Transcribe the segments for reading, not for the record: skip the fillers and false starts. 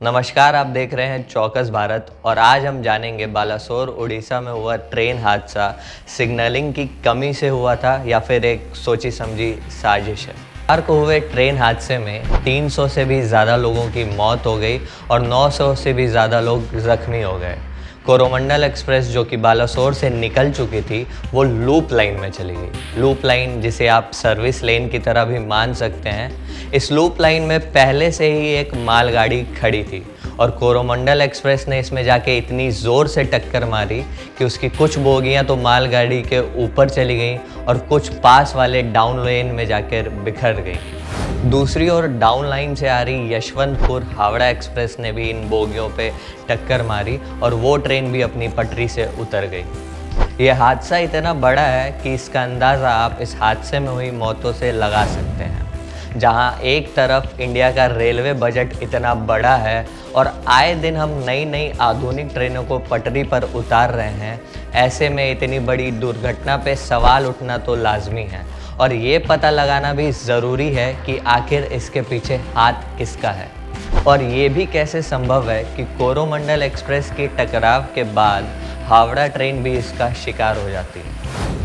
नमस्कार, आप देख रहे हैं चौकस भारत और आज हम जानेंगे बालासोर उड़ीसा में हुआ ट्रेन हादसा सिग्नलिंग की कमी से हुआ था या फिर एक सोची समझी साजिश है। बुधवार को हुए ट्रेन हादसे में 300 से भी ज़्यादा लोगों की मौत हो गई और 900 से भी ज़्यादा लोग जख्मी हो गए। कोरोमंडल एक्सप्रेस जो कि बालासोर से निकल चुकी थी वो लूप लाइन में चली गई। लूप लाइन जिसे आप सर्विस लेन की तरह भी मान सकते हैं। इस लूप लाइन में पहले से ही एक मालगाड़ी खड़ी थी और कोरोमंडल एक्सप्रेस ने इसमें जाके इतनी ज़ोर से टक्कर मारी कि उसकी कुछ बोगियां तो मालगाड़ी के ऊपर चली गईं और कुछ पास वाले डाउन लेन में जाकर बिखर गई। दूसरी ओर डाउन लाइन से आ रही यशवंतपुर हावड़ा एक्सप्रेस ने भी इन बोगियों पे टक्कर मारी और वो ट्रेन भी अपनी पटरी से उतर गई। ये हादसा इतना बड़ा है कि इसका अंदाज़ा आप इस हादसे में हुई मौतों से लगा सकते हैं। जहां एक तरफ इंडिया का रेलवे बजट इतना बड़ा है और आए दिन हम नई नई आधुनिक ट्रेनों को पटरी पर उतार रहे हैं, ऐसे में इतनी बड़ी दुर्घटना पे सवाल उठना तो लाजमी है और ये पता लगाना भी ज़रूरी है कि आखिर इसके पीछे हाथ किसका है और ये भी कैसे संभव है कि कोरोमंडल एक्सप्रेस की टकराव के बाद हावड़ा ट्रेन भी इसका शिकार हो जाती है।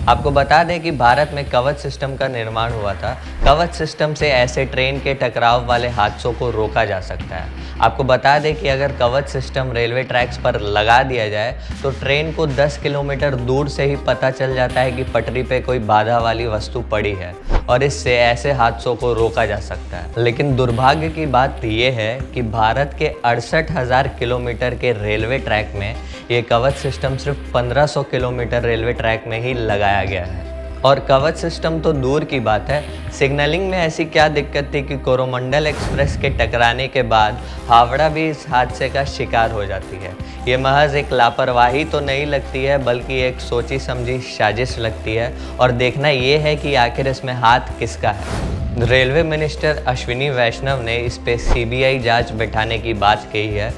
आपको बता दें कि भारत में कवच सिस्टम का निर्माण हुआ था। कवच सिस्टम से ऐसे ट्रेन के टकराव वाले हादसों को रोका जा सकता है। आपको बता दें कि अगर कवच सिस्टम रेलवे ट्रैक्स पर लगा दिया जाए तो ट्रेन को 10 किलोमीटर दूर से ही पता चल जाता है कि पटरी पे कोई बाधा वाली वस्तु पड़ी है और इससे ऐसे हादसों को रोका जा सकता है। लेकिन दुर्भाग्य की बात यह है कि भारत के 68,000 किलोमीटर के रेलवे ट्रैक में ये कवच सिस्टम सिर्फ 1500 किलोमीटर रेलवे ट्रैक में ही लगाया गया है। और कवच सिस्टम तो दूर की बात है, सिग्नलिंग में ऐसी क्या दिक्कत थी कि कोरोमंडल एक्सप्रेस के टकराने के बाद हावड़ा भी इस हादसे का शिकार हो जाती है। ये महज एक लापरवाही तो नहीं लगती है बल्कि एक सोची समझी साजिश लगती है और देखना ये है कि आखिर इसमें हाथ किसका है। रेलवे मिनिस्टर अश्विनी वैष्णव ने इस पे सीबीआई जांच बिठाने की बात कही है,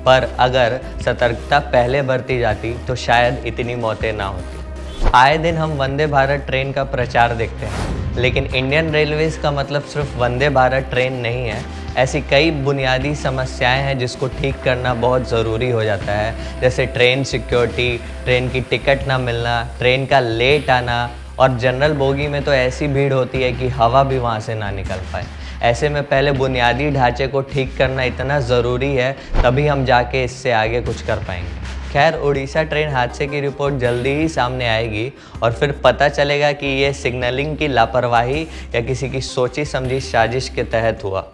पर अगर सतर्कता पहले बरती जाती तो शायद इतनी मौतें ना होती। आए दिन हम वंदे भारत ट्रेन का प्रचार देखते हैं, लेकिन इंडियन रेलवेज़ का मतलब सिर्फ वंदे भारत ट्रेन नहीं है। ऐसी कई बुनियादी समस्याएं हैं जिसको ठीक करना बहुत ज़रूरी हो जाता है, जैसे ट्रेन सिक्योरिटी, ट्रेन की टिकट ना मिलना, ट्रेन का लेट आना और जनरल बोगी में तो ऐसी भीड़ होती है कि हवा भी वहाँ से ना निकल पाए। ऐसे में पहले बुनियादी ढांचे को ठीक करना इतना ज़रूरी है, तभी हम जाके इससे आगे कुछ कर पाएंगे। खैर, उड़ीसा ट्रेन हादसे की रिपोर्ट जल्दी ही सामने आएगी और फिर पता चलेगा कि ये सिग्नलिंग की लापरवाही या किसी की सोची समझी साजिश के तहत हुआ।